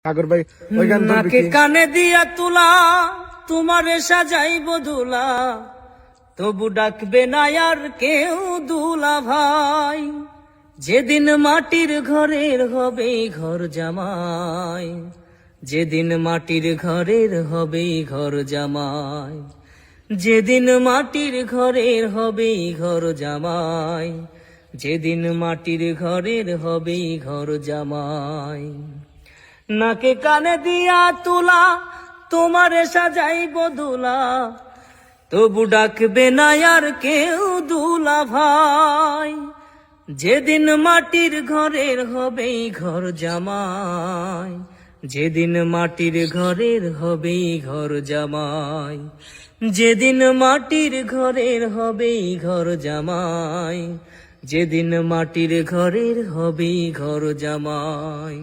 সাগর ভাই ওই গান ধরবে নাকে কি? কানে দিয়া তুলা তোমারে সাজাইব দুলা, তবু ডাকবে না আর কেউ দুলা ভাই। যেদিন মাটির ঘরের হবে ঘর জামাই, যেদিন মাটির ঘরের হবে ঘর জামাই, যেদিন মাটির ঘরের হবে ঘর জামাই, যেদিন মাটির ঘরের হবে ঘর জামাই। নাকে কানে দিয়া তুলা তোমারে সাজাইব দুলা, তবু ডাকবে না আর কেউ দুলা ভাই। যেদিন মাটির ঘরের হবে ঘর জামাই, যেদিন মাটির ঘরের হবে ঘর জামাই, যেদিন মাটির ঘরের হবে ঘর জামাই, যেদিন মাটির ঘরের হবে ঘর জামাই।